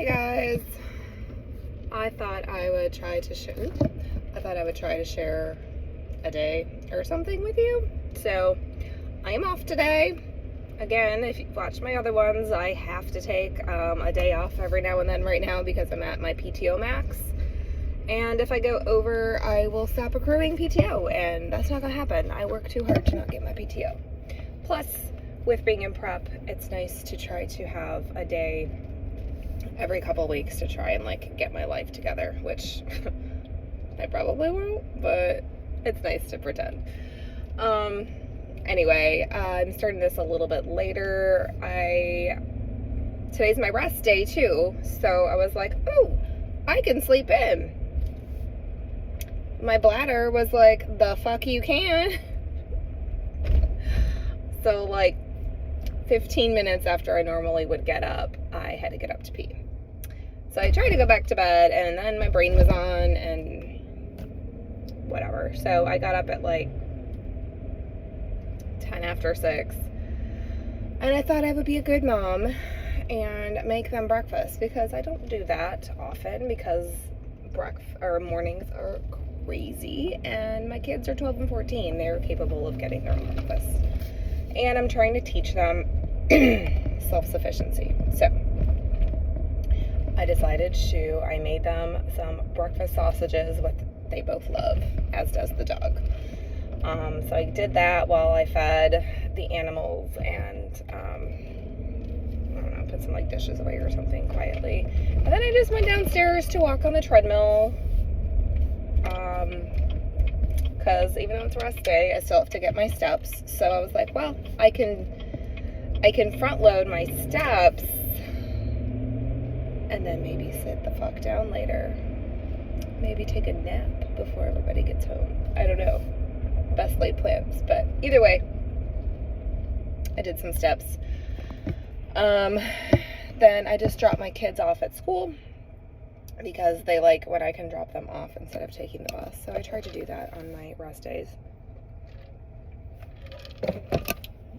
Hey guys, I thought I would try to share a day or something with you. So I am off today. Again, if you've watched my other ones, I have to take a day off every now and then right now because I'm at my PTO max. And if I go over, I will stop accruing PTO, and that's not gonna happen. I work too hard to not get my PTO. Plus, with being in prep, it's nice to try to have a day every couple weeks to try and get my life together, which I probably won't, but it's nice to pretend. Anyway, I'm starting this a little bit later. Today's my rest day too, so I was like, oh, I can sleep in. My bladder was like, the fuck you can. So 15 minutes after I normally would get up, I had to get up to pee. So I tried to go back to bed, and then my brain was on and whatever. So I got up at 10 after 6, and I thought I would be a good mom and make them breakfast, because I don't do that often because mornings are crazy, and my kids are 12 and 14. They're capable of getting their own breakfast, and I'm trying to teach them self-sufficiency. So I decided I made them some breakfast sausages, what they both love, as does the dog. So I did that while I fed the animals and, I don't know, put some dishes away or something quietly. And then I just went downstairs to walk on the treadmill, because even though it's rest day, I still have to get my steps. So I was like, well, I can front load my steps and then maybe sit the fuck down later. Maybe take a nap before everybody gets home. I don't know. Best laid plans. But either way, I did some steps. Then I just dropped my kids off at school because they like when I can drop them off instead of taking the bus. So I tried to do that on my rest days.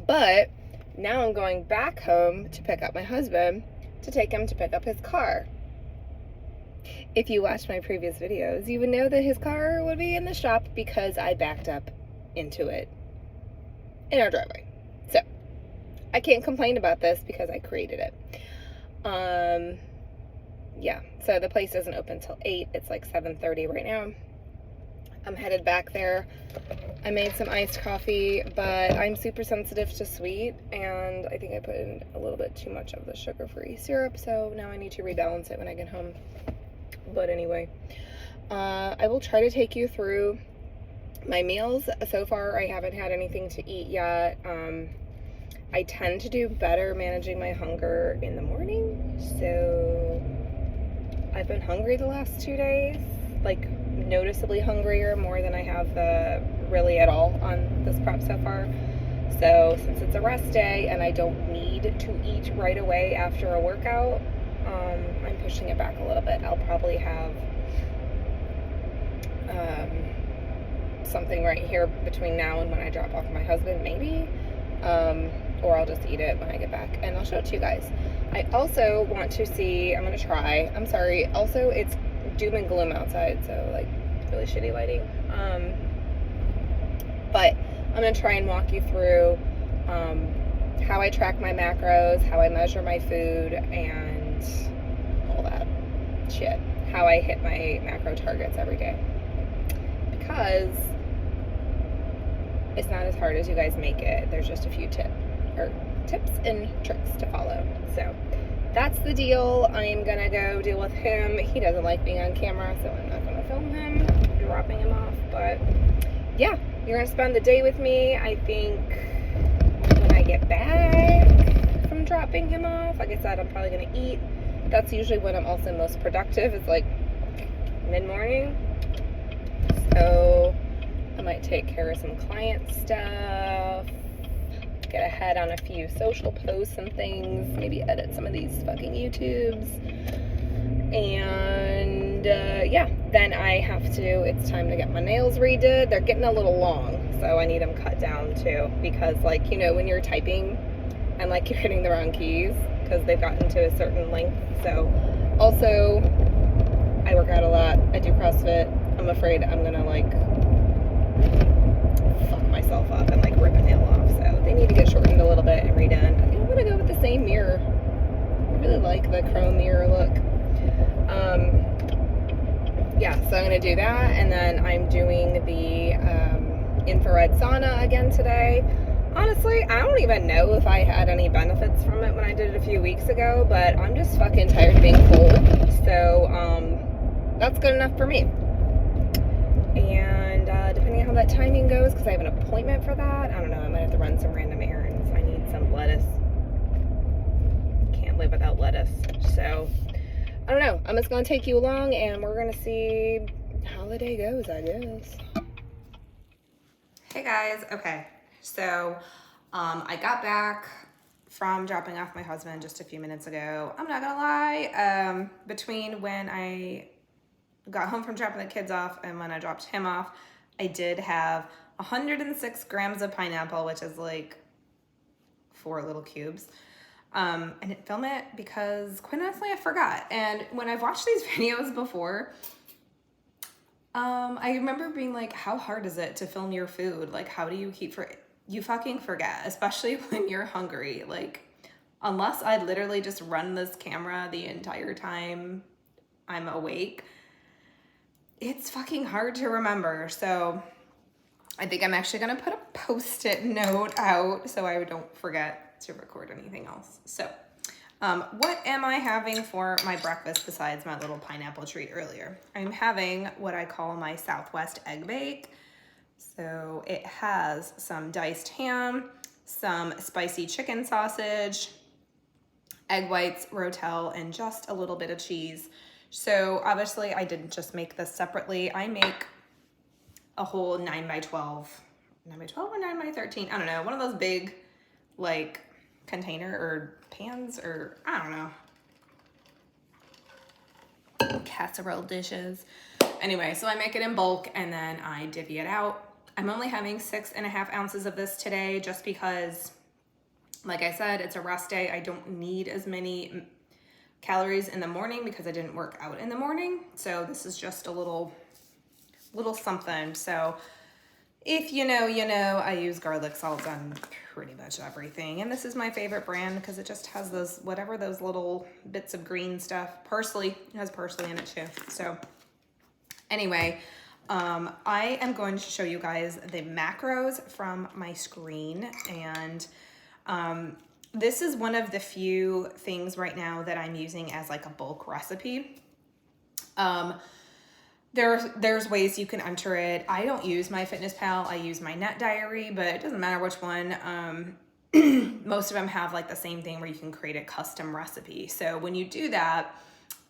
But now I'm going back home to pick up my husband, to take him to pick up his car. If you watched my previous videos, you would know that his car would be in the shop because I backed up into it in our driveway. So I can't complain about this because I created it. Yeah, so the place doesn't open till 8. It's 7:30 right now. I'm headed back there. I made some iced coffee, but I'm super sensitive to sweet, and I think I put in a little bit too much of the sugar-free syrup, so now I need to rebalance it when I get home. But anyway, I will try to take you through my meals. So far, I haven't had anything to eat yet. I tend to do better managing my hunger in the morning, so I've been hungry the last 2 days, noticeably hungrier, more than I have really at all on this prep so far. So since it's a rest day and I don't need to eat right away after a workout, I'm pushing it back a little bit. I'll probably have something right here between now and when I drop off my husband, maybe, or I'll just eat it when I get back, and I'll show it to you guys. I also want to see, I'm going to try, I'm sorry, also it's doom and gloom outside, so really shitty lighting, but I'm going to try and walk you through how I track my macros, how I measure my food, and all that shit, how I hit my macro targets every day, because it's not as hard as you guys make it. There's just a few tips and tricks to follow. So that's the deal. I'm gonna go deal with him. He doesn't like being on camera, so I'm not gonna film him dropping him off. But yeah, you're gonna spend the day with me. I think when I get back from dropping him off, like I said, I'm probably gonna eat. That's usually when I'm also most productive. It's mid-morning. So I might take care of some client stuff, get ahead on a few social posts and things, maybe edit some of these fucking YouTubes, and yeah, then it's time to get my nails redid. They're getting a little long, so I need them cut down too, because when you're typing and you're hitting the wrong keys because they've gotten to a certain length, so Also, I work out a lot. I do CrossFit. I'm afraid I'm gonna like fuck myself up and like rip a nail off. So they need to get shortened a little bit and redone. I think I'm gonna go with the same mirror. I really like the chrome mirror look. Yeah, so I'm gonna do that, and then I'm doing the infrared sauna again today. Honestly, I don't even know if I had any benefits from it when I did it a few weeks ago, but I'm just fucking tired of being cold. So that's good enough for me. And depending on how that timing goes, because I have an appointment for that, I don't know, I might have to run some random errands. I need some lettuce. Can't live without lettuce. So I don't know. I'm just going to take you along and we're going to see how the day goes, I guess. Hey guys. Okay. So I got back from dropping off my husband just a few minutes ago. I'm not going to lie. Between when I got home from dropping the kids off and when I dropped him off, I did have 106 grams of pineapple, which is like 4 little cubes. I didn't film it because quite honestly I forgot. And when I've watched these videos before, I remember being like, how hard is it to film your food? Like, how do you you fucking forget, especially when you're hungry. Like, unless I literally just run this camera the entire time I'm awake, it's fucking hard to remember. So I think I'm actually gonna put a Post-it note out so I don't forget to record anything else. So what am I having for my breakfast besides my little pineapple treat earlier? I'm having what I call my Southwest egg bake. So it has some diced ham, some spicy chicken sausage, egg whites, rotel, and just a little bit of cheese. So obviously I didn't just make this separately. I make a whole 9x12 or 9x13, I don't know, one of those big like container or pans or I don't know, casserole dishes. Anyway, so I make it in bulk and then I divvy it out. I'm only having 6.5 ounces of this today just because, like I said, it's a rest day. I don't need as many calories in the morning because I didn't work out in the morning. So this is just a little something. So if you know, you know, I use garlic salt on pretty much everything. And this is my favorite brand because it just has those, whatever those little bits of green stuff. Parsley, it has parsley in it too. So anyway, I am going to show you guys the macros from my screen. And this is one of the few things right now that I'm using as like a bulk recipe. There's ways you can enter it. I don't use MyFitnessPal. I use my Net Diary, but it doesn't matter which one. Most of them have like the same thing where you can create a custom recipe. So when you do that,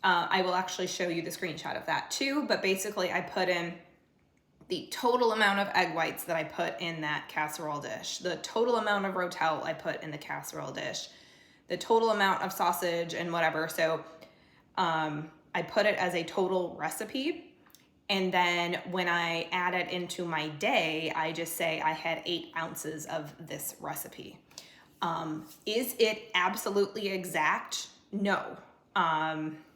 I will actually show you the screenshot of that too. But basically I put in the total amount of egg whites that I put in that casserole dish, the total amount of rotel I put in the casserole dish, the total amount of sausage and whatever. So I put it as a total recipe. And then when I add it into my day, I just say I had 8 ounces of this recipe. Is it absolutely exact? No.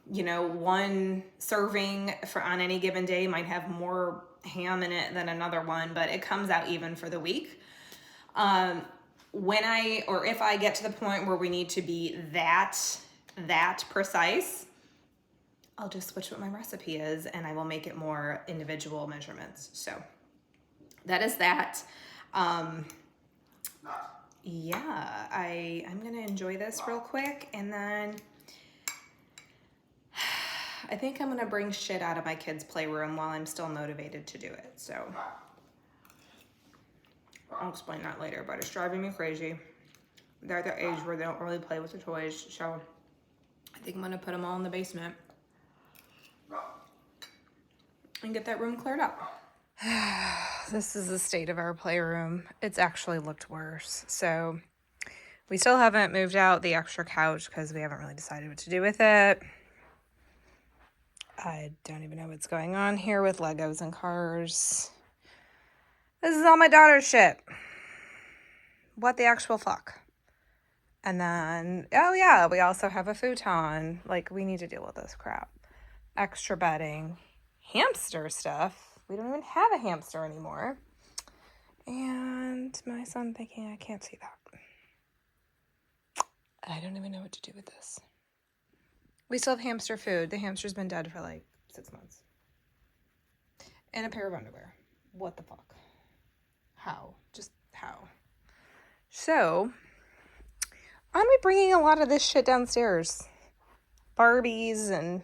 You know, one serving on any given day might have more ham in it than another one, but it comes out even for the week. If I get to the point where we need to be that precise, I'll just switch what my recipe is and I will make it more individual measurements. So that is that. Yeah, I'm gonna enjoy this real quick and then I think I'm gonna bring shit out of my kids' playroom while I'm still motivated to do it. So I'll explain that later, but it's driving me crazy. They're at the age where they don't really play with the toys. So I think I'm gonna put them all in the basement and get that room cleared up. This is the state of our playroom. It's actually looked worse. So we still haven't moved out the extra couch because we haven't really decided what to do with it. I don't even know what's going on here with Legos and cars. This is all my daughter's shit. What the actual fuck? And then, oh yeah, we also have a futon. Like, we need to deal with this crap. Extra bedding, hamster stuff. We don't even have a hamster anymore. And my son thinking I can't see that. I don't even know what to do with this. We still have hamster food. The hamster's been dead for like 6 months. And a pair of underwear. What the fuck? How? Just how? So, I'm gonna be bringing a lot of this shit downstairs. Barbies and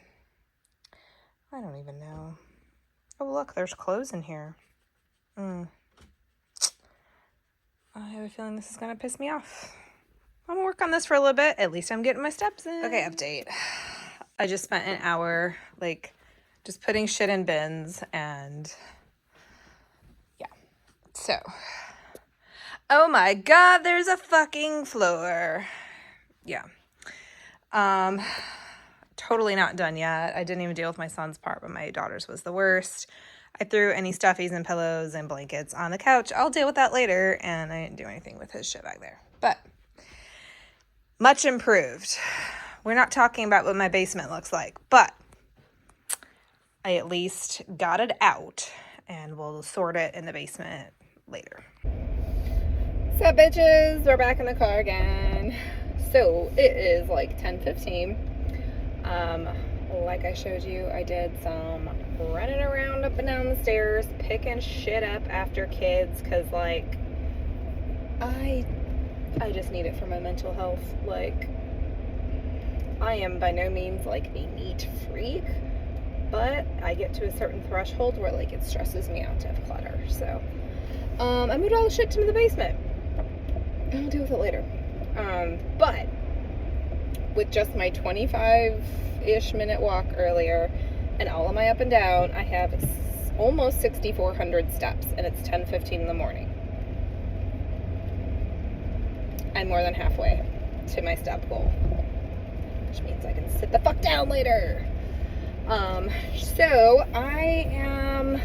I don't even know. Oh, look, there's clothes in here. I have a feeling this is gonna piss me off. I'm gonna work on this for a little bit. At least I'm getting my steps in. Okay, update. I just spent an hour, like, just putting shit in bins and yeah. So, oh my god, there's a fucking floor. Yeah. Totally not done yet. I didn't even deal with my son's part, but my daughter's was the worst. I threw any stuffies and pillows and blankets on the couch. I'll deal with that later, and I didn't do anything with his shit back there. But much improved. We're not talking about what my basement looks like, but I at least got it out, and we'll sort it in the basement later. So bitches, we're back in the car again. So it is like 10:15. Like I showed you, I did some running around up and down the stairs, picking shit up after kids, because like I just need it for my mental health. Like, I am by no means like a neat freak, but I get to a certain threshold where like it stresses me out to have clutter. So I moved all the shit to the basement. I'll deal with it later. But with just my 25-ish minute walk earlier and all of my up and down, I have almost 6,400 steps, and it's 10:15 in the morning. I'm more than halfway to my step goal, which means I can sit the fuck down later. So I am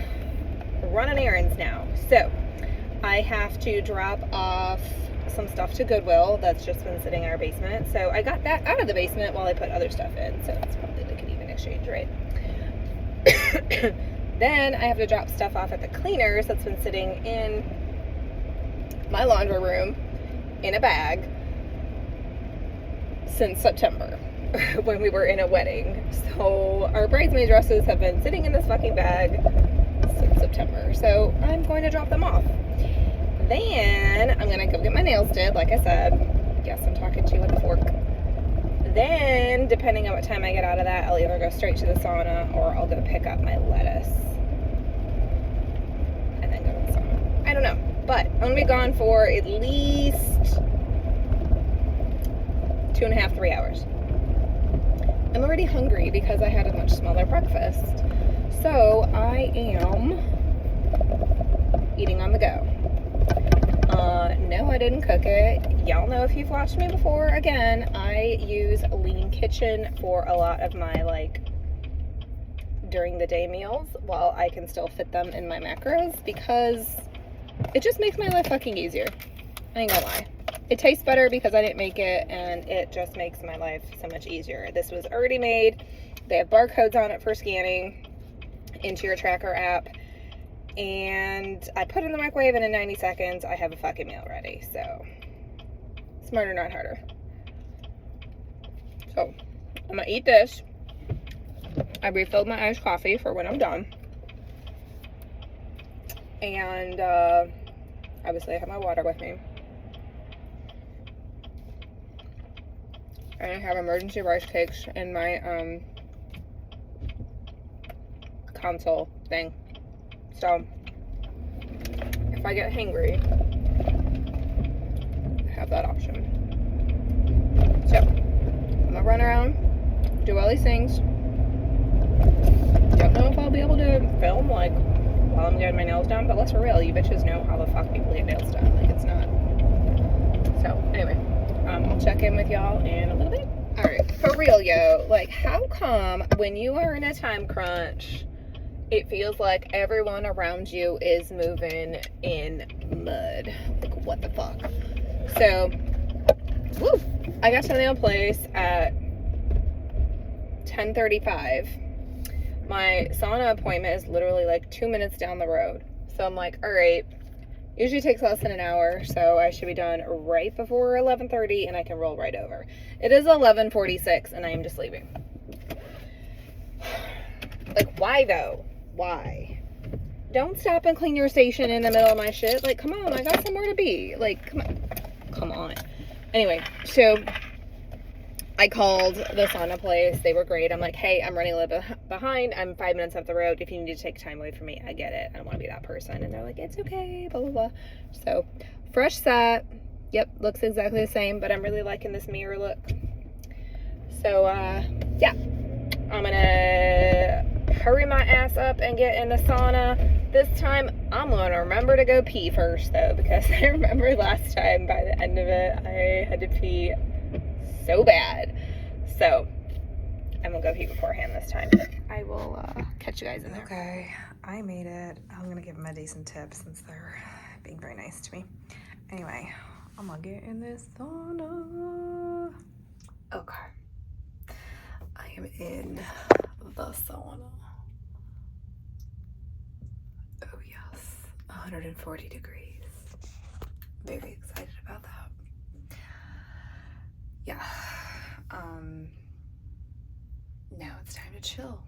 running errands now. So I have to drop off some stuff to Goodwill that's just been sitting in our basement. So I got that out of the basement while I put other stuff in. So it's probably like an even exchange, right? Then I have to drop stuff off at the cleaners that's been sitting in my laundry room in a bag since September when we were in a wedding. So our bridesmaid dresses have been sitting in this fucking bag since September. So I'm going to drop them off. Then I'm going to go get my nails did, like I said. Yes, I'm talking to you with a fork. Then, depending on what time I get out of that, I'll either go straight to the sauna or I'll go pick up my lettuce and then go to the sauna. I don't know. But I'm going to be gone for at least 2.5, 3 hours. I'm already hungry because I had a much smaller breakfast. So I am eating on the go. No, I didn't cook it. Y'all know if you've watched me before, again, I use Lean Kitchen for a lot of my, like, during the day meals while I can still fit them in my macros because it just makes my life fucking easier. I ain't gonna lie. It tastes better because I didn't make it, and it just makes my life so much easier. This was already made. They have barcodes on it for scanning into your tracker app. And I put it in the microwave, and in 90 seconds, I have a fucking meal ready. So, smarter, not harder. So, I'm gonna eat this. I refilled my iced coffee for when I'm done. And, obviously, I have my water with me. And I have emergency rice cakes in my, console thing. So, if I get hangry, I have that option. So, I'm gonna run around, do all these things. Don't know if I'll be able to film, like, while I'm getting my nails done, but let's for real, you bitches know how the fuck people get nails done. Like, it's not. So, anyway, I'll check in with y'all in a little bit. Alright, for real, yo, like, how come when you are in a time crunch, it feels like everyone around you is moving in mud? Like, what the fuck? So, woo, I got to the nail place at 10:35. My sauna appointment is literally like 2 minutes down the road. So I'm like, all right, usually takes less than an hour, so I should be done right before 11:30 and I can roll right over. It is 11:46 and I am just leaving. Like, why though? Why? Don't stop and clean your station in the middle of my shit. Like, come on, I got somewhere to be. Like, come on. Anyway, so I called the sauna place. They were great. I'm like, hey, I'm running a little bit behind. I'm 5 minutes up the road. If you need to take time away from me, I get it. I don't want to be that person. And they're like, it's okay, blah, blah, blah. So, fresh set. Yep, looks exactly the same, but I'm really liking this mirror look. So, yeah. I'm going to hurry my ass up and get in the sauna. This time, I'm going to remember to go pee first, though, because I remember last time, by the end of it, I had to pee so bad. So I'm gonna go pee beforehand this time, but I will catch you guys in there. Okay, I made it. I'm gonna give them a decent tip since they're being very nice to me. Anyway, I'm gonna get in this sauna. Okay, I am in the sauna. Oh yes, 140 degrees. Very excited about that. Yeah, now it's time to chill.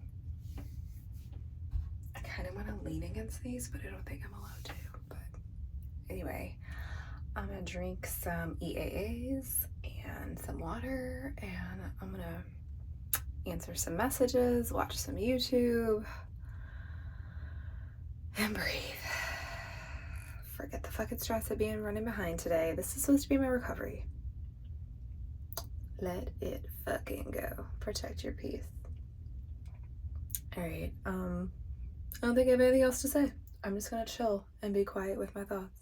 I kind of want to lean against these, but I don't think I'm allowed to. But anyway, I'm gonna drink some EAAs and some water, and I'm gonna answer some messages, watch some YouTube, and breathe. Forget the fucking stress of being running behind today. This is supposed to be my recovery. Let it fucking go. Protect your peace. Alright, I don't think I have anything else to say. I'm just gonna chill and be quiet with my thoughts.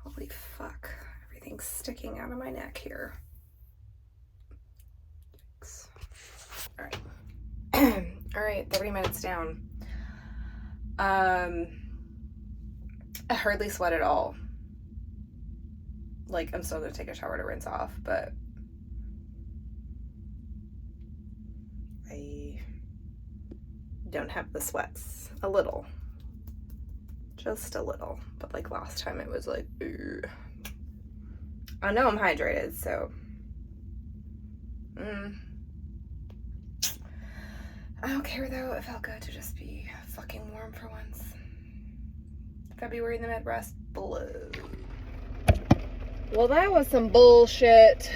Holy fuck. Everything's sticking out of my neck here. Alright. Alright, 30 minutes down. I hardly sweat at all. Like, I'm still gonna take a shower to rinse off, but I don't have the sweats. A little. Just a little. But like last time it was like, ooh. I know I'm hydrated, so I don't care though. It felt good to just be fucking warm for once. February in the Midwest blows. Well, that was some bullshit.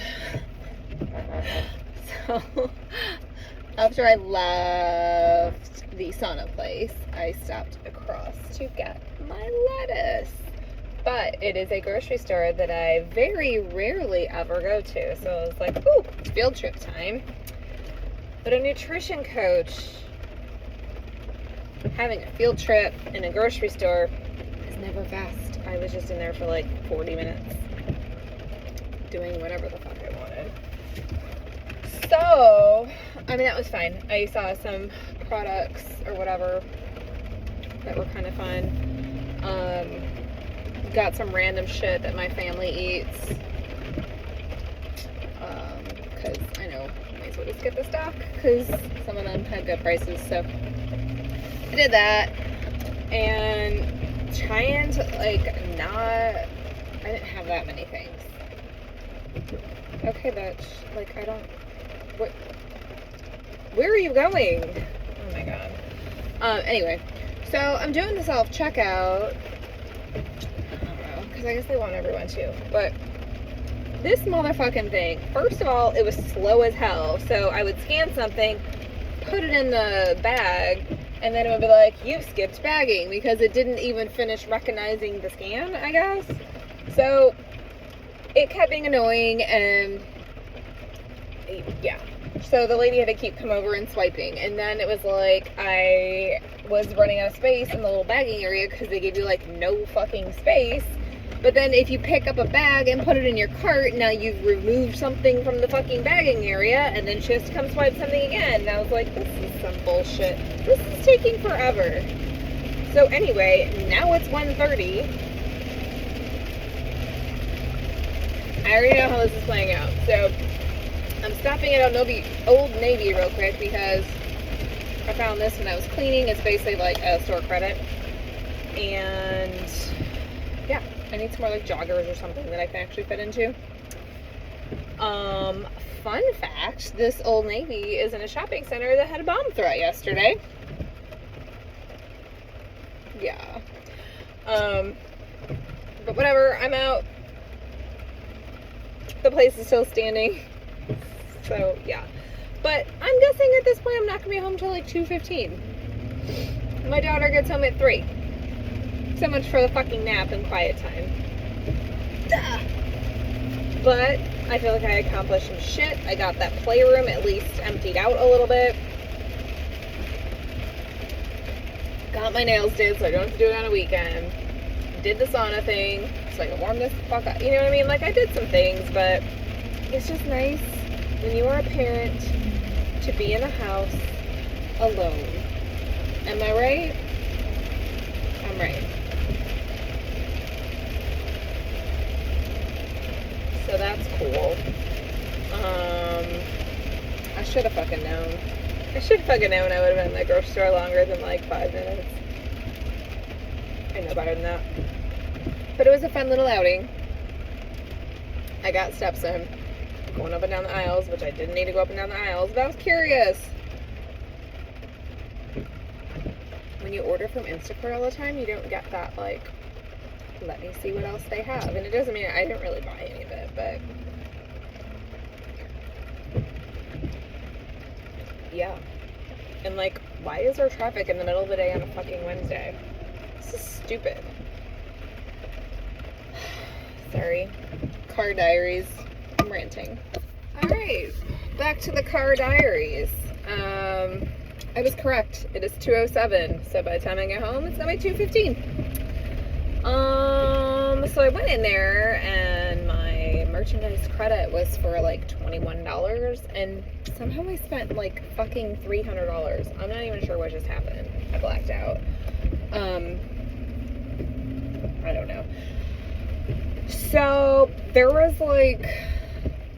So, after I left the sauna place, I stopped across to get my lettuce. But it is a grocery store that I very rarely ever go to. So I was like, ooh, it's field trip time. But a nutrition coach having a field trip in a grocery store is never fast. I was just in there for like 40 minutes. Doing whatever the fuck I wanted. So, I mean, that was fine. I saw some products or whatever that were kind of fun. Got some random shit that my family eats. Because I know I might as well just get the stock because some of them had good prices. So, I did that. And trying to, like, I didn't have that many things. Okay, bitch. Like, I don't... Where are you going? Oh my god. Anyway. So, I'm doing the self-checkout. I don't know. Because I guess they want everyone to. But this motherfucking thing, first of all, it was slow as hell. So, I would scan something, put it in the bag, and then it would be like, you skipped bagging. Because it didn't even finish recognizing the scan, I guess. So... it kept being annoying, and yeah. So the lady had to keep coming over and swiping, and then it was like I was running out of space in the little bagging area because they gave you like no fucking space. But then if you pick up a bag and put it in your cart, now you've removed something from the fucking bagging area, and then she has to come swipe something again. And I was like, this is some bullshit. This is taking forever. So anyway, now it's 1:30. I already know how this is playing out. So I'm stopping at Old Navy real quick because I found this when I was cleaning. It's basically like a store credit. And yeah, I need some more like joggers or something that I can actually fit into. Fun fact, this Old Navy is in a shopping center that had a bomb threat yesterday. Yeah. But whatever, I'm out. The place is still standing. So, yeah. But I'm guessing at this point I'm not going to be home till like 2:15. My daughter gets home at 3. So much for the fucking nap and quiet time. Duh. But I feel like I accomplished some shit. I got that playroom at least emptied out a little bit. Got my nails did so I don't have to do it on a weekend. Did the sauna thing so I can warm this fuck up. You know what I mean? Like, I did some things, but it's just nice when you are a parent to be in a house alone. Am I right? I'm right. So that's cool. I should have fucking known. I should have fucking known I would have been in the grocery store longer than like 5 minutes. I know better than that. But it was a fun little outing. I got steps in. Going up and down the aisles, which I didn't need to go up and down the aisles, but I was curious. When you order from Instacart all the time, you don't get that, like, let me see what else they have. And it doesn't mean I didn't really buy any of it, but yeah. And like, why is there traffic in the middle of the day on a fucking Wednesday? This is stupid. Sorry. Car diaries. I'm ranting. Alright. Back to the car diaries. I was correct. It is 2:07. So by the time I get home, it's gonna be 2:15. So I went in there and my merchandise credit was for like $21 and somehow I spent like fucking $300. I'm not even sure what just happened. I blacked out. I don't know. So there was like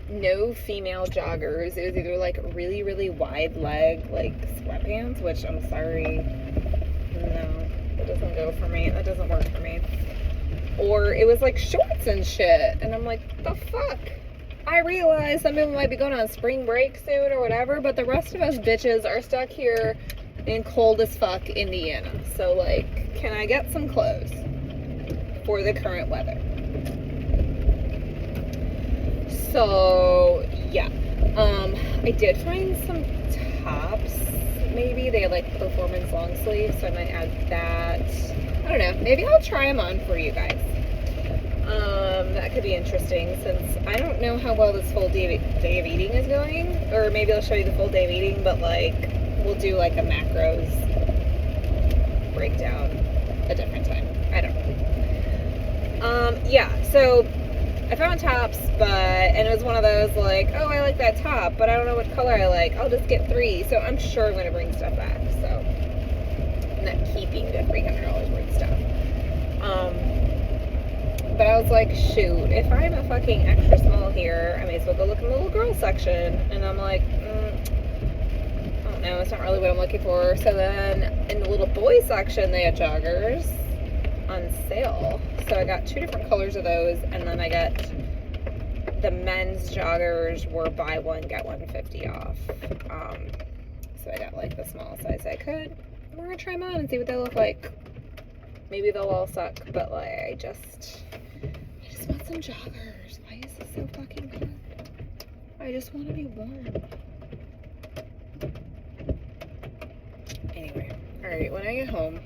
no female joggers. It was either like really, really wide leg like sweatpants, which I'm sorry. No, that doesn't go for me. That doesn't work for me. Or it was like shorts and shit. And I'm like, the fuck? I realize some people might be going on spring break soon or whatever, but the rest of us bitches are stuck here in cold as fuck Indiana. So like, can I get some clothes for the current weather? So yeah. I did find some tops. Maybe they had like performance long sleeves, so I might add that. I don't know. Maybe I'll try them on for you guys. That could be interesting since I don't know how well this full day of eating is going. Or maybe I'll show you the full day of eating, but like we'll do like a macros breakdown a different time. I don't know. Yeah, so I found tops, and it was one of those like, oh, I like that top, but I don't know what color I like. I'll just get 3. So I'm sure I'm going to bring stuff back. So I'm not keeping the $300 worth of stuff. But I was like, shoot, if I'm a fucking extra small here, I may as well go look in the little girl section. And I'm like, I don't know, it's not really what I'm looking for. So then in the little boy section, they had joggers on sale. So I got 2 different colors of those, and then I got the men's joggers were buy one, get one 50 off. So I got like the small size I could. We're gonna try them on and see what they look like. Maybe they'll all suck, but like I just want some joggers. Why is this so fucking hard? I just want to be warm. Anyway, alright, when I get home,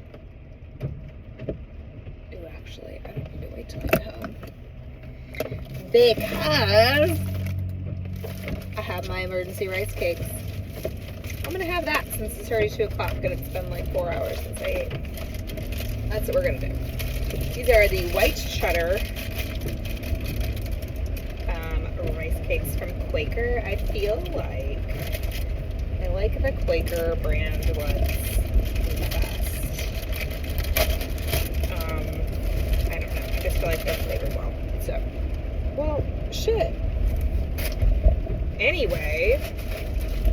actually, I don't need to wait till I get home because I have my emergency rice cakes. I'm gonna have that since it's already 2 o'clock and it's been like 4 hours since I ate. That's what we're gonna do. These are the white cheddar rice cakes from Quaker. I feel like I like the Quaker brand ones the best. I don't know. I just feel like they're flavored well. So, well, Shit. Anyway,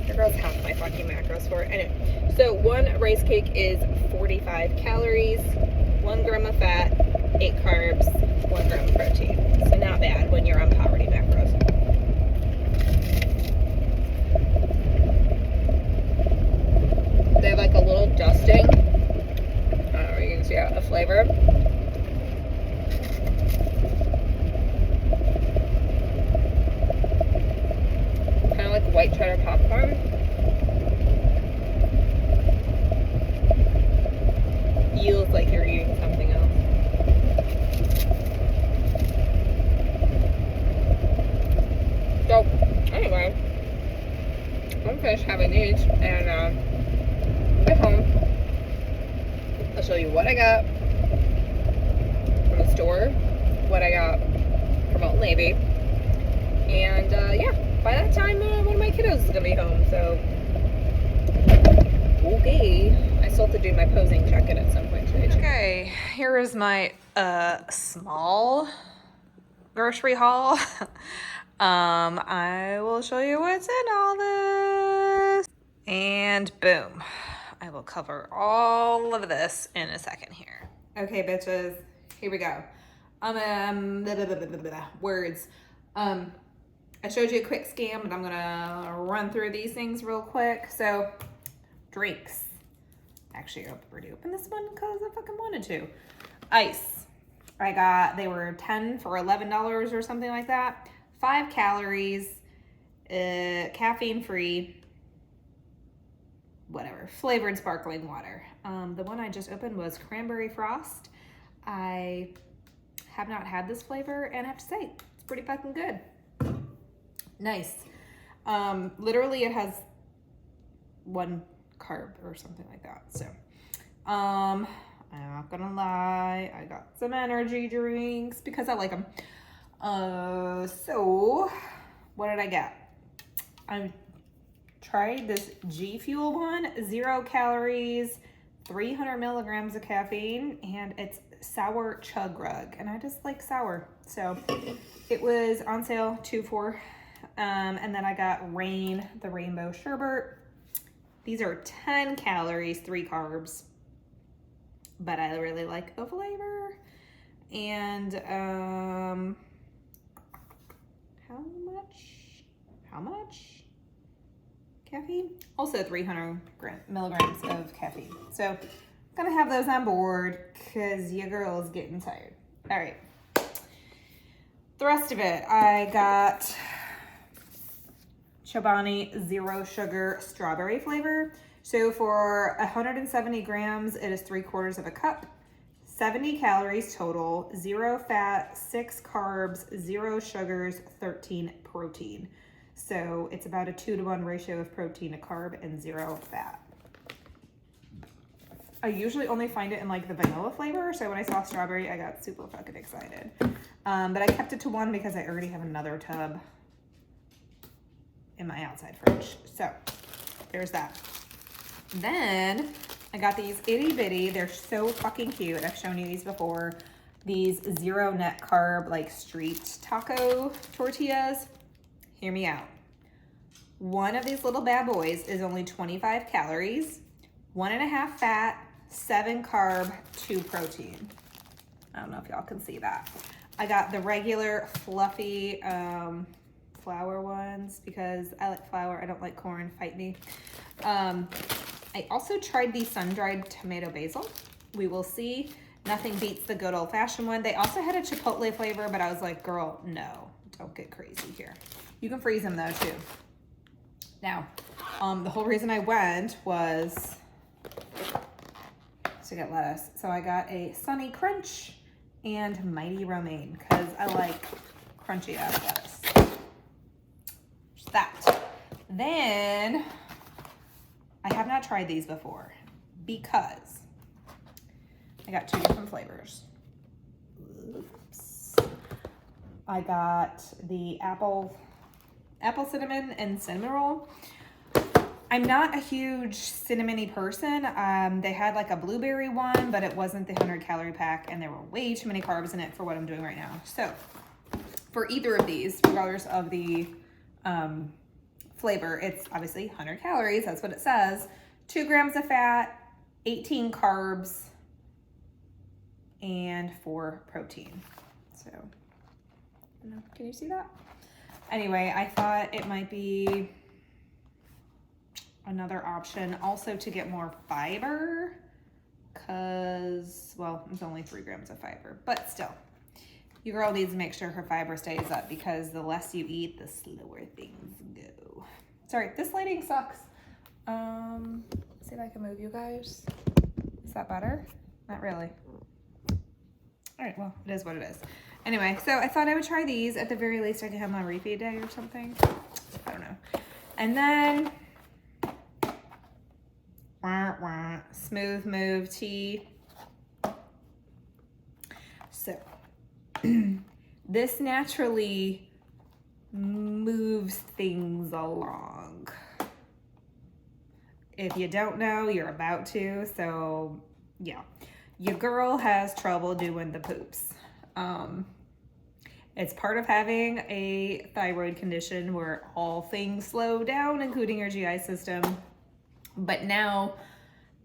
your girl's half my fucking macros for it. Anyway, so one rice cake is 45 calories, 1 gram of fat, 8 carbs, 1 gram of protein. So not bad when you're on poverty macros. They have like a little dusting. I don't know, you can see a flavor. Kind of like white cheddar popcorn. You look like you're eating something else. So, anyway, I'm finished having these and get home. I'll show you what I got from the store, what I got from Old Navy, and yeah, by that time one of my kiddos is gonna be home, so okay. I still have to do my posing check-in at some point today. Okay, here is my small grocery haul. I will show you what's in all this, and boom, I will cover all of this in a second here. Okay, bitches, here we go. Words. I showed you a quick scan, but I'm gonna run through these things real quick. So, drinks. Actually, I'll already open this one because I fucking wanted to. Ice. They were 10 for $11 or something like that. 5 calories, caffeine free, whatever, flavored sparkling water. The one I just opened was cranberry frost. I have not had this flavor and I have to say, it's pretty fucking good. Nice. Literally it has 1 carb or something like that. So, I'm not gonna lie, I got some energy drinks because I like them. So what did I get? I tried this G Fuel one, 0 calories, 300 milligrams of caffeine, and it's sour chug rug, and I just like sour, so it was on sale 2 for and then I got Rain, the rainbow sherbet. These are 10 calories, 3 carbs, but I really like the flavor. And how much caffeine? Also 300 milligrams of caffeine. So I'm gonna have those on board because your girl is getting tired. All right. The rest of it, I got Chobani Zero Sugar Strawberry flavor. So for 170 grams, it is 3/4 of a cup. 70 calories total, 0 fat, 6 carbs, 0 sugars, 13 protein. So it's about a 2-to-1 ratio of protein to carb and 0 fat. I usually only find it in like the vanilla flavor, so when I saw strawberry, I got super fucking excited. But I kept it to 1 because I already have another tub in my outside fridge. So there's that. Then I got these itty bitty, they're so fucking cute. I've shown you these before. These 0 net carb, like street taco tortillas. Hear me out. One of these little bad boys is only 25 calories, 1.5 fat, 7 carb, 2 protein. I don't know if y'all can see that. I got the regular fluffy flour ones because I like flour. I don't like corn. Fight me. I also tried the sun-dried tomato basil. We will see. Nothing beats the good old-fashioned one. They also had a chipotle flavor, but I was like, girl, no, don't get crazy here. You can freeze them though too. Now, the whole reason I went was to get lettuce. So I got a Sunny Crunch and Mighty Romaine because I like crunchy ass lettuce. Just that. Then I have not tried these before because I got 2 different flavors. Oops. I got the apple cinnamon and cinnamon roll. I'm not a huge cinnamony person. They had like a blueberry one, but it wasn't the 100 calorie pack and there were way too many carbs in it for what I'm doing right now. So for either of these, regardless of the flavor, it's obviously 100 calories. That's what it says. 2 grams of fat, 18 carbs, and 4 protein. So, I don't know, can you see that? Anyway, I thought it might be another option also to get more fiber, because, well, it's only 3 grams of fiber, but still, your girl needs to make sure her fiber stays up, because the less you eat, the slower things go. Sorry, this lighting sucks. See if I can move you guys. Is that better? Not really. All right, well, it is what it is. Anyway, so I thought I would try these. At the very least, I could have my refeed day or something. I don't know. And then, Smooth Move tea. So, this naturally moves things along. If you don't know, you're about to. So, yeah. Your girl has trouble doing the poops. It's part of having a thyroid condition where all things slow down, including your GI system. But now,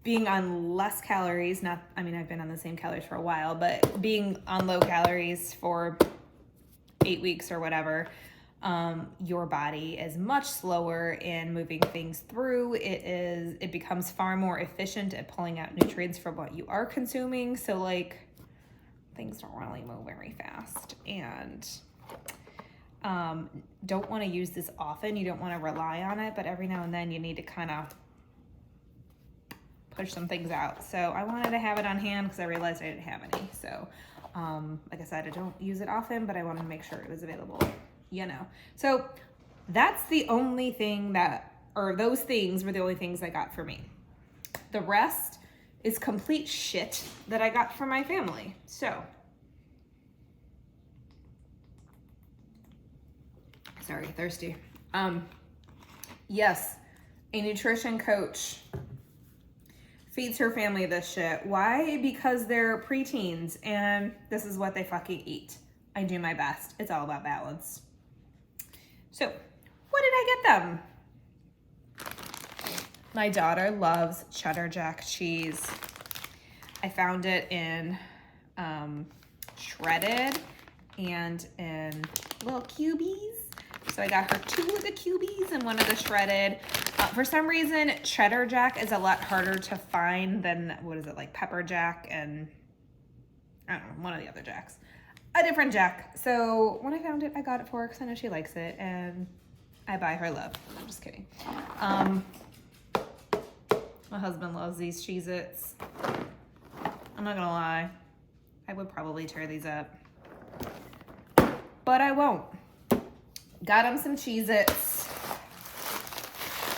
being on less calories, I've been on the same calories for a while, but being on low calories for 8 weeks or whatever, your body is much slower in moving things through. It becomes far more efficient at pulling out nutrients from what you are consuming. So like, things don't really move very fast, and don't want to use this often. You don't want to rely on it, but every now and then you need to kind of push some things out. So I wanted to have it on hand because I realized I didn't have any. So like I said, I don't use it often, but I wanted to make sure it was available, you know. So that's the only thing those things were the only things I got for me. The rest is complete shit that I got from my family. So, sorry, thirsty. Yes, a nutrition coach feeds her family this shit. Why? Because they're preteens and this is what they fucking eat. I do my best. It's all about balance. So, what did I get them? My daughter loves cheddar jack cheese. I found it in shredded and in little cubies. So I got her 2 of the cubies and 1 of the shredded. For some reason, cheddar jack is a lot harder to find than, like pepper jack and, I don't know, one of the other jacks. A different jack. So when I found it, I got it for her because I know she likes it, and I buy her love. I'm just kidding. My husband loves these Cheez-Its. I'm not gonna lie. I would probably tear these up, but I won't. Got him some Cheez-Its.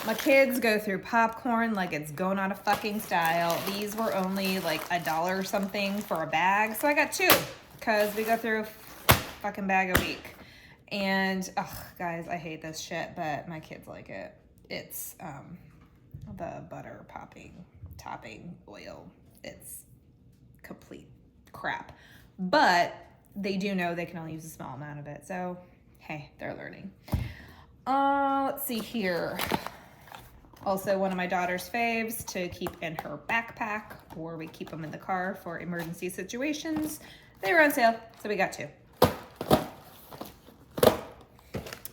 My kids go through popcorn like it's going out of fucking style. These were only like $1 or something for a bag, so I got 2 because we go through a fucking bag a week. And, guys, I hate this shit, but my kids like it. It's the butter topping oil. It's complete crap. But they do know they can only use a small amount of it, so hey, they're learning. Let's see here. Also, one of my daughter's faves to keep in her backpack, or we keep them in the car for emergency situations. They were on sale, so we got 2.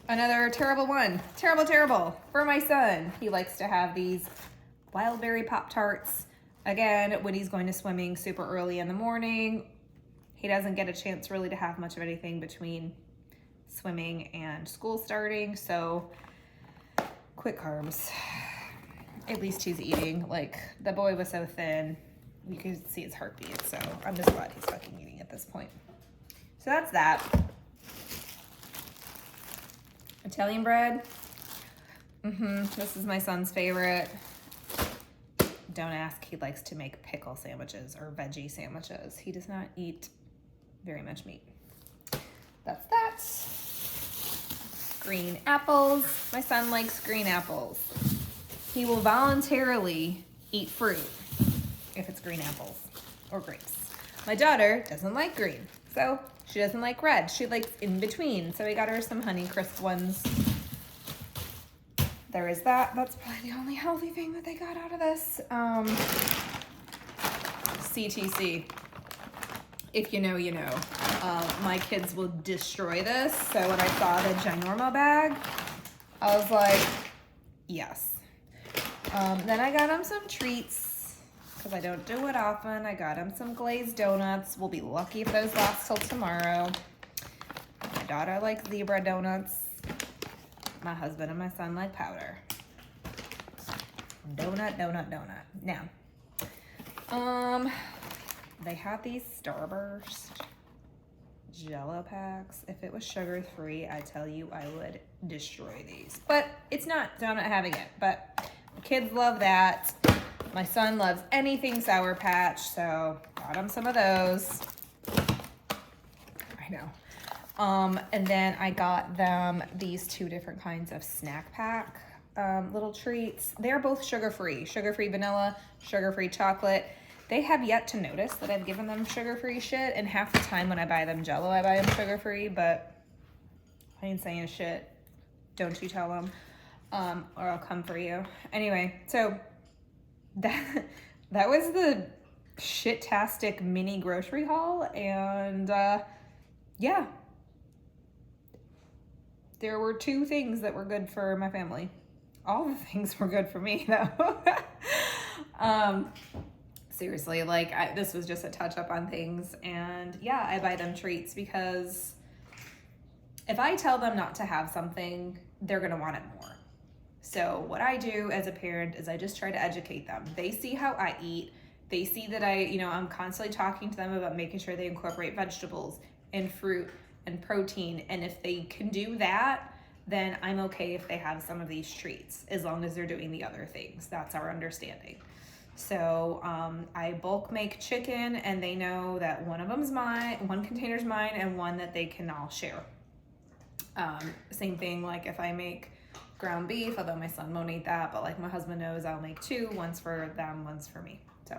Another terrible one. Terrible. For my son. He likes to have these wild berry Pop-Tarts. Again, when he's going to swimming super early in the morning, he doesn't get a chance really to have much of anything between swimming and school starting, so quick carbs. At least he's eating. Like, the boy was so thin, you could see his heartbeat, so I'm just glad he's fucking eating at this point. So that's that. Italian bread. This is my son's favorite. Don't ask, he likes to make pickle sandwiches or veggie sandwiches. He does not eat very much meat. That's that. Green apples. My son likes green apples. He will voluntarily eat fruit if it's green apples or grapes. My daughter doesn't like green, so She doesn't like red. She likes in between. So I got her some Honeycrisp ones. There is that. That's probably the only healthy thing that they got out of this. CTC. If you know, you know. My kids will destroy this. So when I saw the Ginormo bag, I was like, yes. Then I got them some treats because I don't do it often. I got them some glazed donuts. We'll be lucky if those last till tomorrow. My daughter likes zebra donuts. My husband and my son like powder. Donut, donut, donut. Now, they have these Starburst Jello packs. If it was sugar-free, I tell you, I would destroy these. But it's not, so I'm not having it. But the kids love that. My son loves anything Sour Patch, so got him some of those. I know. And then I got them these 2 different kinds of snack pack little treats. They're both sugar-free. Sugar-free vanilla, sugar-free chocolate. They have yet to notice that I've given them sugar-free shit, and half the time when I buy them Jello, I buy them sugar-free, but I ain't saying shit. Don't you tell them, or I'll come for you. Anyway, so that was the shit-tastic mini grocery haul, and yeah. There were 2 things that were good for my family. All the things were good for me, though. Seriously, like, this was just a touch-up on things. And, yeah, I buy them treats because if I tell them not to have something, they're going to want it more. So what I do as a parent is I just try to educate them. They see how I eat. They see that I'm constantly talking to them about making sure they incorporate vegetables and fruit and protein. And if they can do that, then I'm okay if they have some of these treats, as long as they're doing the other things. That's our understanding. So I bulk make chicken, and they know that one of them's mine, one container's mine, and one that they can all share. Same thing, like if I make ground beef, although my son won't eat that, but like my husband knows I'll make 2, one's for them, one's for me. So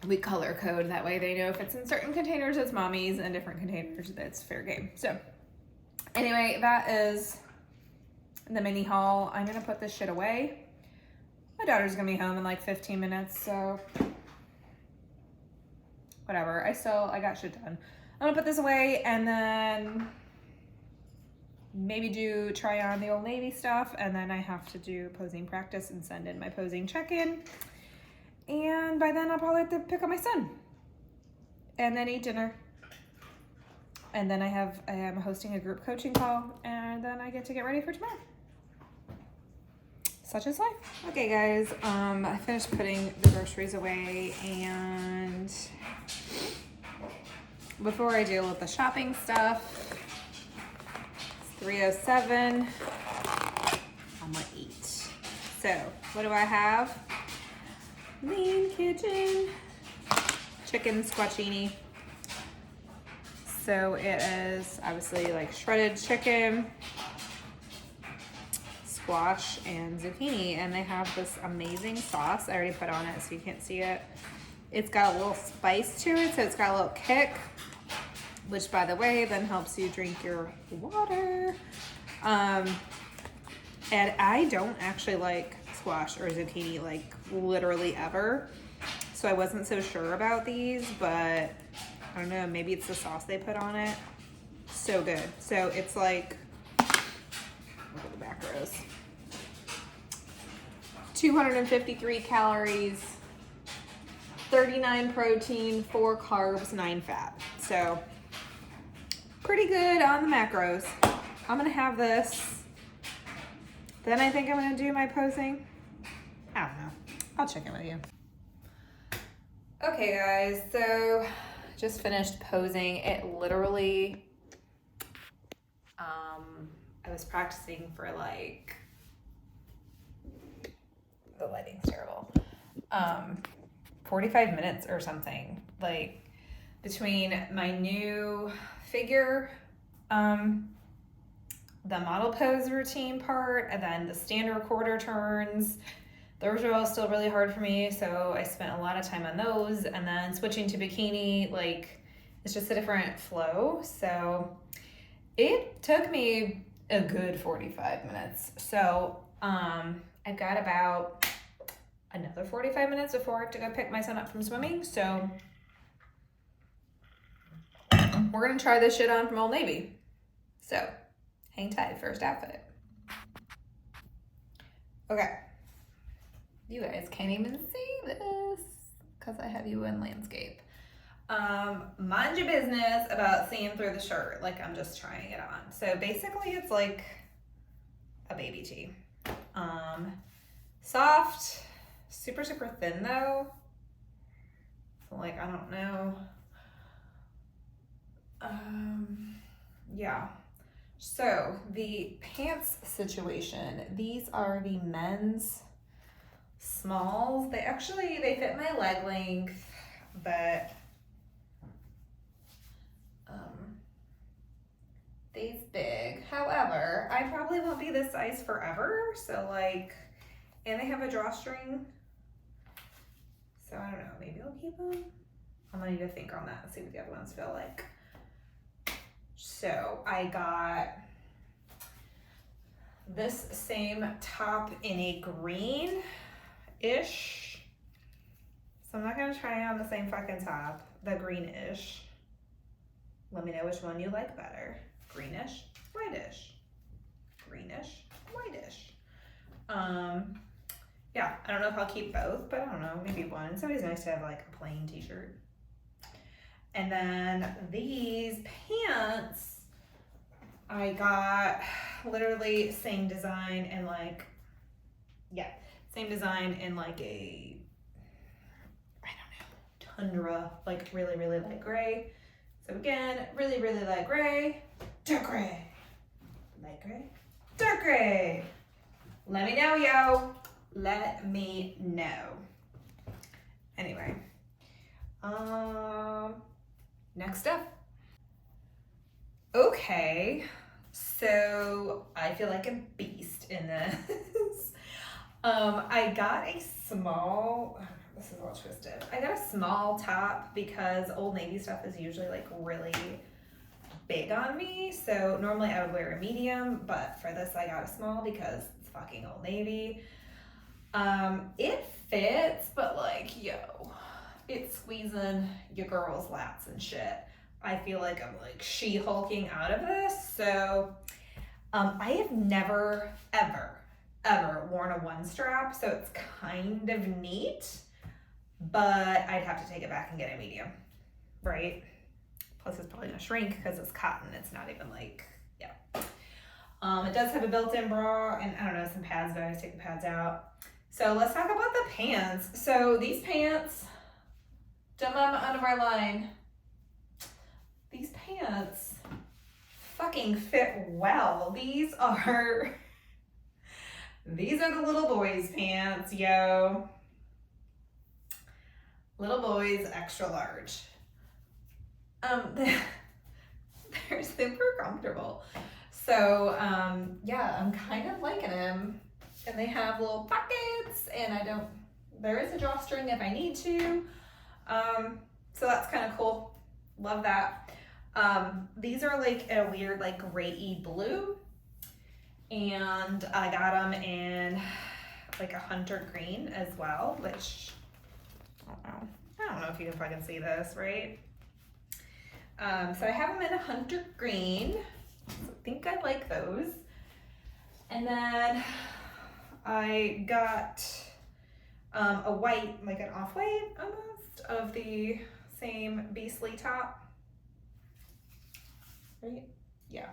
we color code, that way they know if it's in certain containers it's mommy's and different containers that's fair game. So anyway, that is the mini haul. I'm gonna put this shit away. My daughter's gonna be home in like 15 minutes, so whatever. I got shit done. I'm gonna put this away and then maybe try on the Old Navy stuff, and then I have to do posing practice and send in my posing check-in. And by then I'll probably have to pick up my son and then eat dinner. And then I am hosting a group coaching call, and then I get to get ready for tomorrow. Such is life. Okay guys, I finished putting the groceries away, and before I deal with the shopping stuff, it's 3:07. I'm gonna eat. So what do I have? Lean Kitchen chicken squacchini. So it is obviously like shredded chicken, squash, and zucchini, and they have this amazing sauce. I already put on it so you can't see it. It's got a little spice to it, so it's got a little kick, which by the way then helps you drink your water. And I don't actually like squash or zucchini like literally ever, so I wasn't so sure about these, but I don't know, maybe it's the sauce they put on it. So good. So it's like, look at the macros, 253 calories, 39 protein, 4 carbs, 9 fat. So pretty good on the macros. I'm gonna have this, then I think I'm gonna do my posing. I don't know. I'll check in with you. Okay guys, so just finished posing. It literally, I was practicing for like, the lighting's terrible, 45 minutes or something, like between my new figure, the model pose routine part, and then the standard quarter turns, those are all still really hard for me, so I spent a lot of time on those, and then switching to bikini, like, it's just a different flow. So it took me a good 45 minutes. So I've got about another 45 minutes before I have to go pick my son up from swimming. So we're gonna try this shit on from Old Navy. So hang tight, first outfit. Okay. You guys can't even see this because I have you in landscape. Mind your business about seeing through the shirt like I'm just trying it on. So basically it's like a baby tee. Soft, super thin though. So like, I don't know. Yeah. So the pants situation, these are the men's smalls. They fit my leg length, but these big. However, I probably won't be this size forever. So like, and they have a drawstring. So I don't know, maybe I'll keep them. I'm gonna need to think on that and see what the other ones feel like. So I got this same top in a green-ish. So I'm not gonna try on the same fucking top, the green-ish. Let me know which one you like better. Greenish, whitish. Greenish, whitish. Yeah, I don't know if I'll keep both, but I don't know, maybe one. It's always nice to have like a plain t-shirt. And then these pants, I got literally same design and like, yeah, same design in like a, I don't know, tundra, like really light gray. So again, really light gray, dark gray, light gray, dark gray. Let me know, yo. Let me know. Anyway, next up. Okay, so I feel like a beast in this. I got a small, this is all twisted. I got a small top because Old Navy stuff is usually like really big on me. So normally I would wear a medium, but for this I got a small because it's fucking Old Navy. It fits, but like, yo, it's squeezing your girl's lats and shit. I feel like I'm like She-Hulking out of this. So I have never, ever worn a one strap. So it's kind of neat, but I'd have to take it back and get a medium, right? Plus it's probably gonna shrink because it's cotton. It's not even like, yeah. It does have a built-in bra and I don't know, some pads, but I always take the pads out. So let's talk about the pants. So these pants, don't mind my underwear line. These pants fucking fit well. These are the little boys pants, yo. Little boys, extra large. They're super comfortable. So yeah, I'm kind of liking them. And they have little pockets, and there is a drawstring if I need to. So that's kind of cool. Love that. These are like a weird like gray-y blue, and I got them in like a hunter green as well, which I don't know if you can fucking see this, right? So I have them in a hunter green. So I think I like those. And then I got a white, like an off-white almost, of the same Beastly top. Right? Yeah.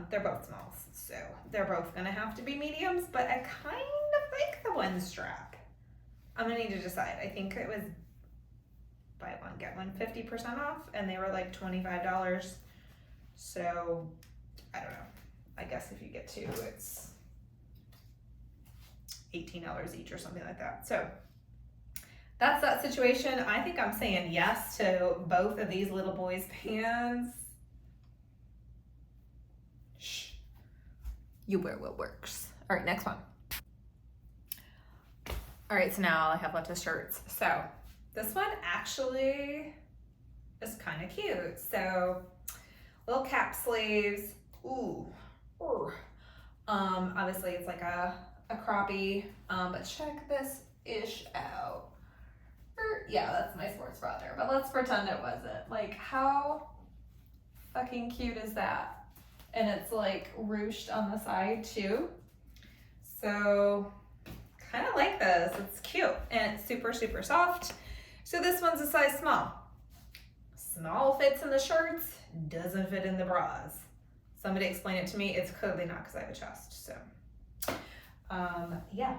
They're both smalls, so they're both gonna have to be mediums, but I kind of like the one strap. I'm gonna need to decide. I think it was buy one, get one 50% off, and they were like $25. So, I don't know. I guess if you get two, it's $18 each or something like that. So that's that situation. I think I'm saying yes to both of these little boys' pants. Shh. You wear what works. All right, next one. All right, so now all I have left is shirts. So this one actually is kind of cute. So little cap sleeves. Ooh. Ooh. Obviously it's like a croppy, but check this ish out. Yeah, that's my sports bra there, but let's pretend it wasn't. Like, how fucking cute is that? And it's like ruched on the side too. So kind of like this. It's cute and it's super, super soft. So this one's a size small. Small fits in the shirts, doesn't fit in the bras. Somebody explain it to me. It's clearly not because I have a chest. So yeah,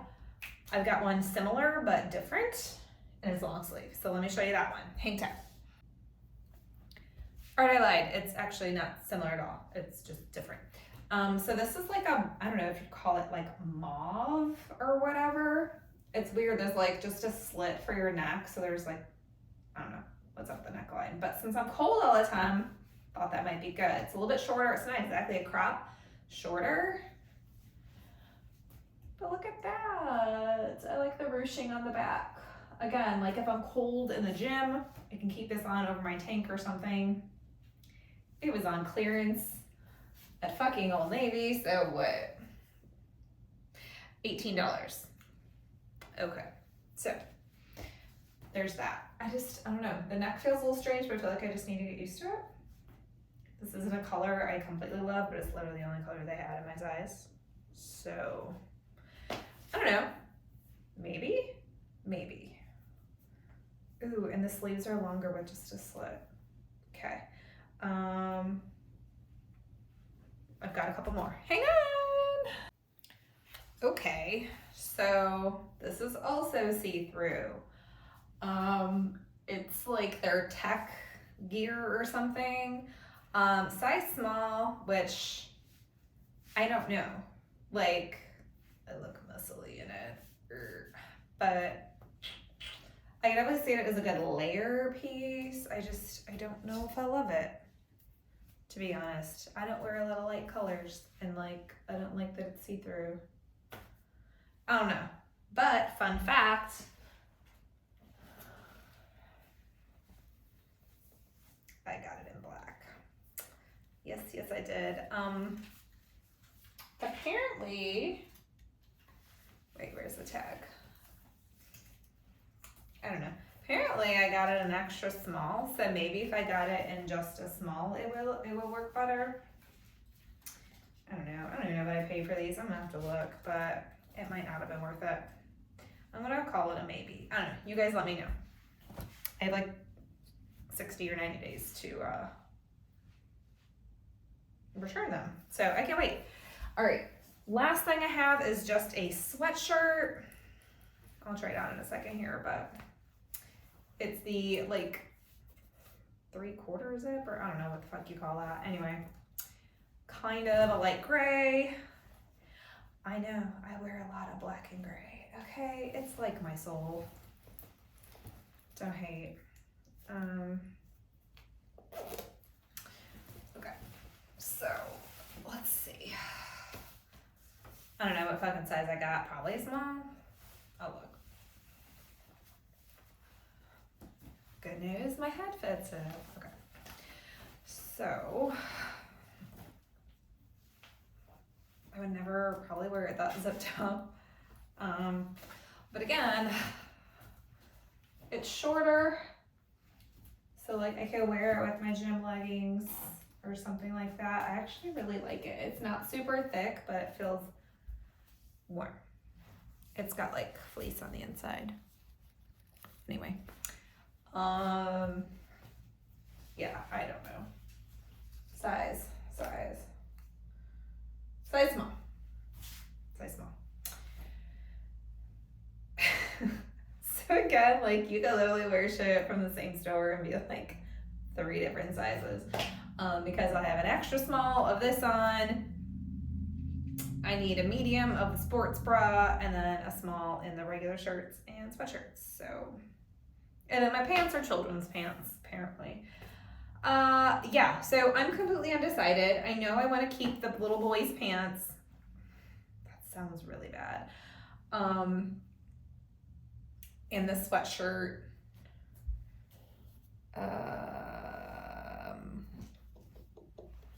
I've got one similar but different, and it's long sleeve. So let me show you that one. Hang tight. All right, I lied. It's actually not similar at all. It's just different. So this is like I don't know if you'd call it like mauve or whatever. It's weird. There's like just a slit for your neck. So there's like, I don't know what's up the neckline. But since I'm cold all the time, thought that might be good. It's a little bit shorter. It's not exactly a crop. Shorter. But look at that. I like the ruching on the back. Again, like if I'm cold in the gym, I can keep this on over my tank or something. It was on clearance at fucking Old Navy, so what? $18. Okay, so there's that. I don't know. The neck feels a little strange, but I feel like I just need to get used to it. This isn't a color I completely love, but it's literally the only color they had in my size. So, I don't know. Maybe. Ooh, and the sleeves are longer with just a slit. Okay. I've got a couple more. Hang on. Okay, so this is also see-through. It's like their tech gear or something. Size small, which I don't know. Like, I look muscly in it, but I can definitely see it as a good layer piece. I don't know if I love it, to be honest. I don't wear a lot of light colors, and like, I don't like that it's see-through. I don't know, but fun fact, I got it in black. Yes, I did. Apparently, wait, where's the tag? I don't know. Apparently I got it an extra small, so maybe if I got it in just a small, it will work better. I don't even know what I paid for these. I'm gonna have to look, but it might not have been worth it. I'm gonna call it a maybe. I don't know. You guys let me know. I have like 60 or 90 days to return them. So I can't wait. All right. Last thing I have is just a sweatshirt. I'll try it on in a second here, but it's the like 3/4 zip, or I don't know what the fuck you call that. Anyway, kind of a light gray. I know, I wear a lot of black and gray. Okay, it's like my soul. Don't hate. Okay, so let's see. I don't know what fucking size I got. Probably small. Oh, look. Good news, my head fits it. Okay. So, I would never probably wear that zip top. But again, it's shorter. So like I could wear it with my gym leggings or something like that. I actually really like it. It's not super thick, but it feels warm. It's got like fleece on the inside. Anyway. Yeah, I don't know. Size small. Size small. So again, like you can literally wear shit from the same store and be like 3 different sizes. Because I have an extra small of this on, I need a medium of the sports bra, and then a small in the regular shirts and sweatshirts. So, and then my pants are children's pants, apparently. Yeah, so I'm completely undecided. I know I want to keep the little boy's pants. That sounds really bad. and this sweatshirt.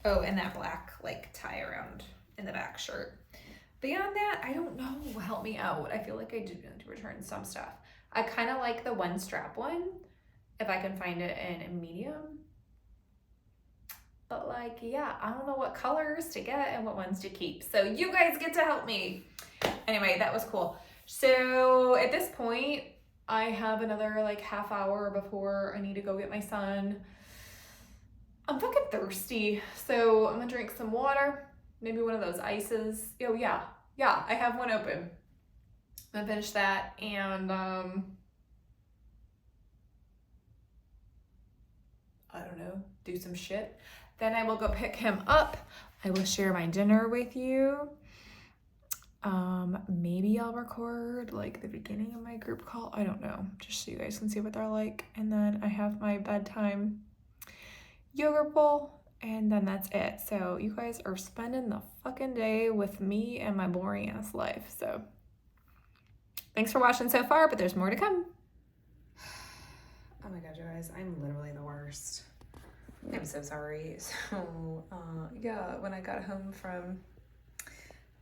Oh, and that black like tie around in the back shirt. Beyond that, I don't know. Help me out. I feel like I did need to return some stuff. I kind of like the one strap one, if I can find it in a medium. But like, yeah, I don't know what colors to get and what ones to keep. So you guys get to help me. Anyway, that was cool. So at this point, I have another like half hour before I need to go get my son. I'm fucking thirsty. So I'm gonna drink some water, maybe one of those ices. Oh yeah, I have one open. I'm gonna finish that and I don't know, do some shit. Then I will go pick him up. I will share my dinner with you. Maybe I'll record like the beginning of my group call. I don't know, just so you guys can see what they're like. And then I have my bedtime yogurt bowl, and then that's it. So you guys are spending the fucking day with me and my boring ass life. So thanks for watching so far, but there's more to come. Oh my god, you guys, I'm literally the worst. I'm so sorry. So yeah, when I got home from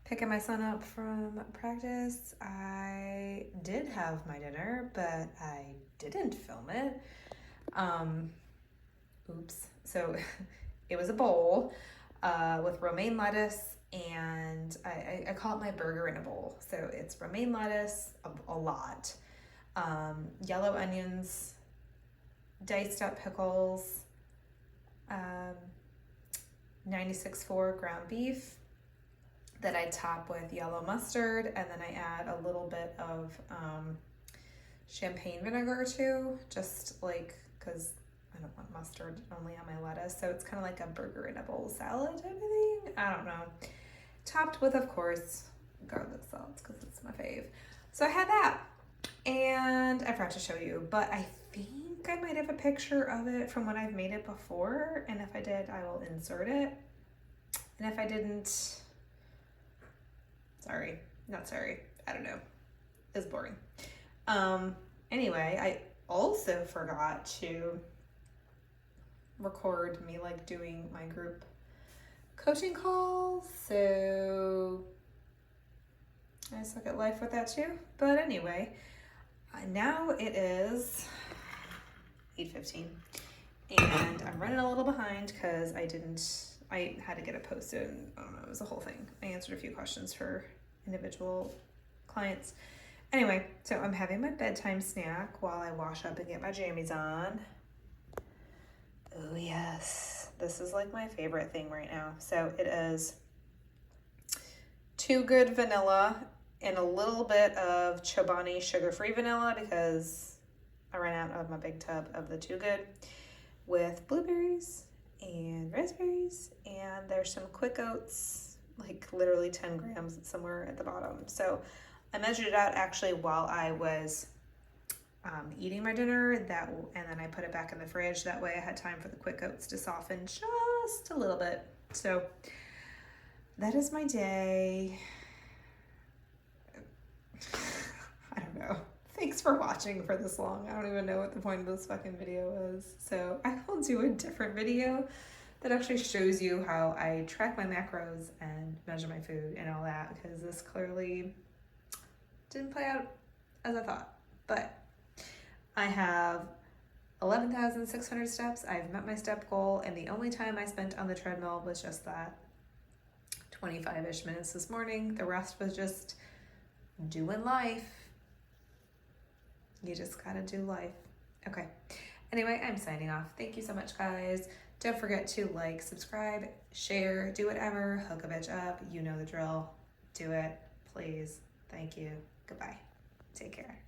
picking my son up from practice, I did have my dinner, but I didn't film it. Oops. So it was a bowl with romaine lettuce, and I call it my burger in a bowl. So it's romaine lettuce, a lot, yellow onions, diced up pickles, 96.4 ground beef that I top with yellow mustard, and then I add a little bit of champagne vinegar too, just like, because I don't want mustard only on my lettuce. So it's kind of like a burger in a bowl salad type of thing. I don't know. Topped with, of course, garlic salts because it's my fave. So I had that, and I forgot to show you, but I think I might have a picture of it from when I've made it before, and if I did, I will insert it. And if I didn't, not sorry, I don't know. It's boring. Anyway, I also forgot to record me like doing my group coaching calls, so I suck at life with that too. But anyway, now it is 8:15 and I'm running a little behind because I had to get it posted, and I don't know, it was a whole thing. I answered a few questions for individual clients. Anyway, so I'm having my bedtime snack while I wash up and get my jammies on. Oh yes, this is like my favorite thing right now. So it is Too Good vanilla and a little bit of Chobani sugar-free vanilla because I ran out of my big tub of the Too Good, with blueberries and raspberries, and there's some quick oats, like literally 10 grams somewhere at the bottom. So I measured it out actually while I was eating my dinner, and then I put it back in the fridge. That way I had time for the quick oats to soften just a little bit. So that is my day. I don't know. Thanks for watching for this long. I don't even know what the point of this fucking video is. So I will do a different video that actually shows you how I track my macros and measure my food and all that, because this clearly didn't play out as I thought. But I have 11,600 steps. I've met my step goal, and the only time I spent on the treadmill was just that 25-ish minutes this morning. The rest was just doing life. You just gotta do life. Okay. Anyway, I'm signing off. Thank you so much, guys. Don't forget to like, subscribe, share, do whatever. Hook a bitch up. You know the drill. Do it, please. Thank you. Goodbye. Take care.